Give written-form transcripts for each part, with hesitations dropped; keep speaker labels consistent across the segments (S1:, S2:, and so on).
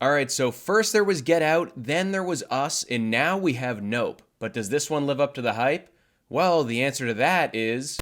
S1: Alright, so first there was Get Out, then there was Us, and now we have Nope. But does this one live up to the hype? Well, the answer to that is...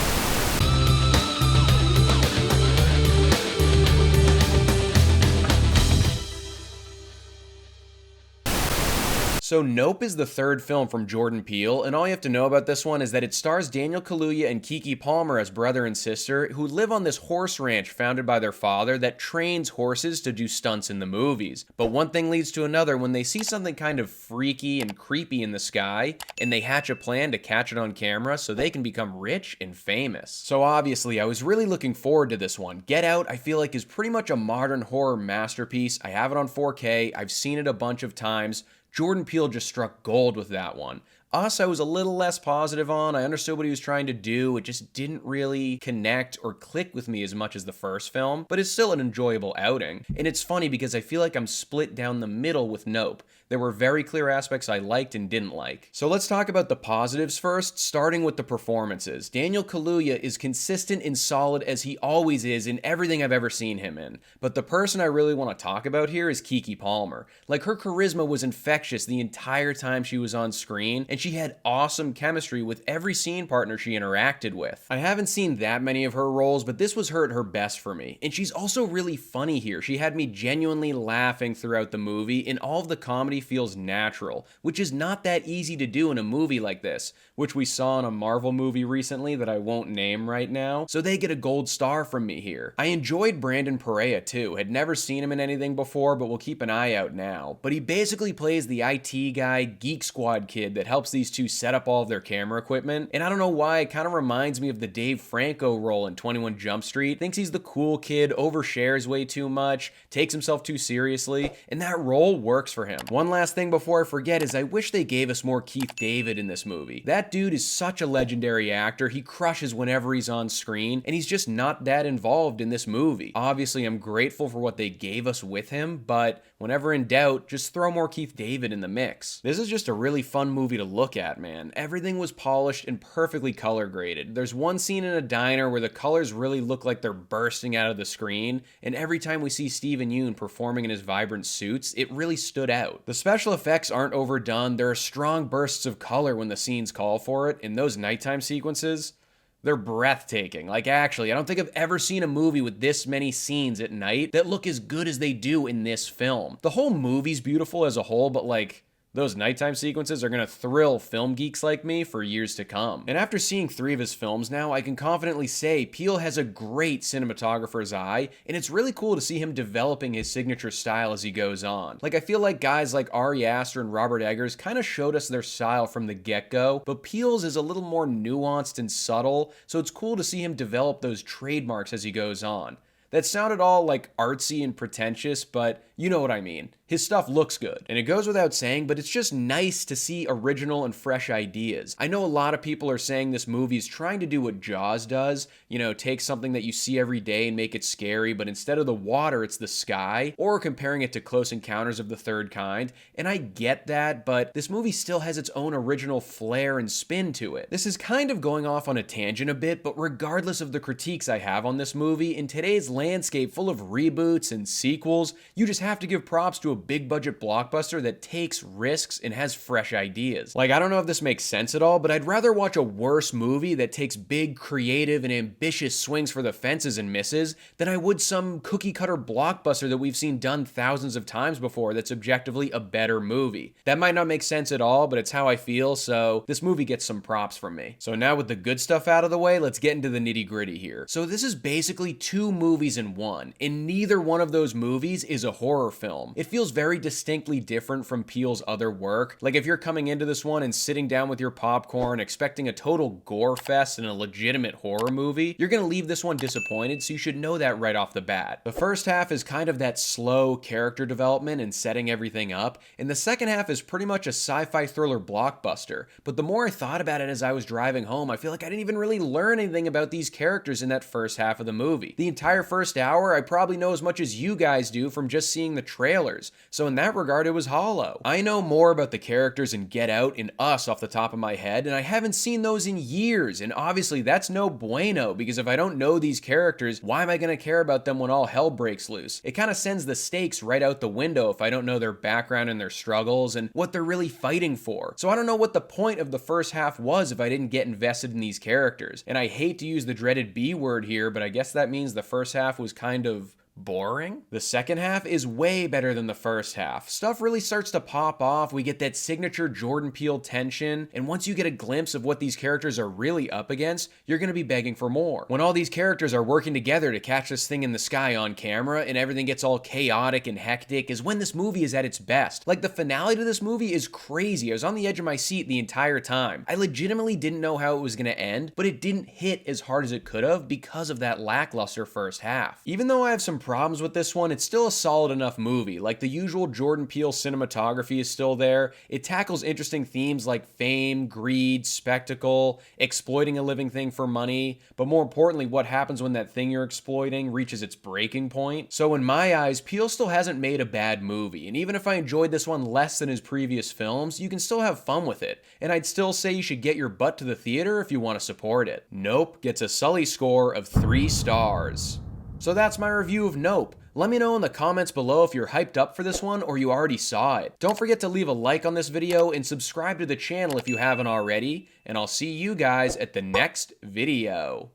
S1: So Nope is the third film from Jordan Peele, and all you have to know about this one is that it stars Daniel Kaluuya and Keke Palmer as brother and sister who live on this horse ranch founded by their father that trains horses to do stunts in the movies. But one thing leads to another when they see something kind of freaky and creepy in the sky, and they hatch a plan to catch it on camera so they can become rich and famous. So obviously, I was really looking forward to this one. Get Out, I feel like, is pretty much a modern horror masterpiece. I have it on 4K, I've seen it a bunch of times. Jordan Peele just struck gold with that one. Us, I was a little less positive on. I understood what he was trying to do. It just didn't really connect or click with me as much as the first film, but it's still an enjoyable outing. And it's funny because I feel like I'm split down the middle with Nope. There were very clear aspects I liked and didn't like. So let's talk about the positives first, starting with the performances. Daniel Kaluuya is consistent and solid as he always is in everything I've ever seen him in. But the person I really want to talk about here is Keke Palmer. Like, her charisma was infectious the entire time she was on screen, and she had awesome chemistry with every scene partner she interacted with. I haven't seen that many of her roles, but this was her at her best for me. And she's also really funny here. She had me genuinely laughing throughout the movie, and all of the comedy feels natural, which is not that easy to do in a movie like this, which we saw in a Marvel movie recently that I won't name right now, so they get a gold star from me here. I enjoyed Brandon Perea too, had never seen him in anything before, but we'll keep an eye out now. But he basically plays the IT guy, Geek Squad kid that helps these two set up all of their camera equipment, and I don't know why, it kind of reminds me of the Dave Franco role in 21 Jump Street. Thinks he's the cool kid, overshares way too much, takes himself too seriously, and that role works for him. One last thing before I forget is I wish they gave us more Keith David in this movie. That dude is such a legendary actor, he crushes whenever he's on screen, and he's just not that involved in this movie. Obviously, I'm grateful for what they gave us with him, but whenever in doubt, just throw more Keith David in the mix. This is just a really fun movie to look at, man. Everything was polished and perfectly color graded. There's one scene in a diner where the colors really look like they're bursting out of the screen, and every time we see Steven Yeun performing in his vibrant suits, it really stood out. The special effects aren't overdone, there are strong bursts of color when the scenes call for it, and those nighttime sequences, they're breathtaking. Like, actually, I don't think I've ever seen a movie with this many scenes at night that look as good as they do in this film. The whole movie's beautiful as a whole, but like, those nighttime sequences are gonna thrill film geeks like me for years to come. And after seeing 3 of his films now, I can confidently say Peele has a great cinematographer's eye, and it's really cool to see him developing his signature style as he goes on. Like, I feel like guys like Ari Aster and Robert Eggers kind of showed us their style from the get-go, but Peele's is a little more nuanced and subtle, so it's cool to see him develop those trademarks as he goes on. That sounded all like artsy and pretentious, but you know what I mean. His stuff looks good, and it goes without saying, but it's just nice to see original and fresh ideas. I know a lot of people are saying this movie is trying to do what Jaws does, you know, take something that you see every day and make it scary, but instead of the water, it's the sky, or comparing it to Close Encounters of the Third Kind, and I get that, but this movie still has its own original flair and spin to it. This is kind of going off on a tangent a bit, but regardless of the critiques I have on this movie, in today's landscape full of reboots and sequels, you just have to give props to a big budget blockbuster that takes risks and has fresh ideas. Like, I don't know if this makes sense at all, but I'd rather watch a worse movie that takes big, creative, and ambitious swings for the fences and misses than I would some cookie cutter blockbuster that we've seen done thousands of times before that's objectively a better movie. That might not make sense at all, but it's how I feel, so this movie gets some props from me. So now with the good stuff out of the way, let's get into the nitty gritty here. So this is basically 2 movies in one, and neither one of those movies is a horror film. It feels very distinctly different from Peele's other work. Like, if you're coming into this one and sitting down with your popcorn expecting a total gore fest and a legitimate horror movie, you're gonna leave this one disappointed, so you should know that right off the bat. The first half is kind of that slow character development and setting everything up, and the second half is pretty much a sci-fi thriller blockbuster. But the more I thought about it as I was driving home, I feel like I didn't even really learn anything about these characters in that first half of the movie. The entire first hour, I probably know as much as you guys do from just seeing seeing the trailers, so in that regard it was hollow. I know more about the characters in Get Out and Us off the top of my head, and I haven't seen those in years, and obviously that's no bueno, because if I don't know these characters, why am I going to care about them when all hell breaks loose? It kind of sends the stakes right out the window if I don't know their background and their struggles and what they're really fighting for. So I don't know what the point of the first half was if I didn't get invested in these characters. And I hate to use the dreaded B word here, but I guess that means the first half was kind of boring. The second half is way better than the first half. Stuff really starts to pop off. We get that signature Jordan Peele tension, and once you get a glimpse of what these characters are really up against, you're gonna be begging for more. When all these characters are working together to catch this thing in the sky on camera and everything gets all chaotic and hectic is when this movie is at its best. Like, the finale to this movie is crazy. I was on the edge of my seat the entire time. I legitimately didn't know how it was gonna end, but it didn't hit as hard as it could have because of that lackluster first half. Even though I have some problems with this one, it's still a solid enough movie. Like, the usual Jordan Peele cinematography is still there. It tackles interesting themes like fame, greed, spectacle, exploiting a living thing for money, but more importantly, what happens when that thing you're exploiting reaches its breaking point. So in my eyes, Peele still hasn't made a bad movie, and even if I enjoyed this one less than his previous films, you can still have fun with it, and I'd still say you should get your butt to the theater if you want to support it. Nope gets a Sully score of 3 stars. So that's my review of Nope. Let me know in the comments below if you're hyped up for this one or you already saw it. Don't forget to leave a like on this video and subscribe to the channel if you haven't already, and I'll see you guys at the next video.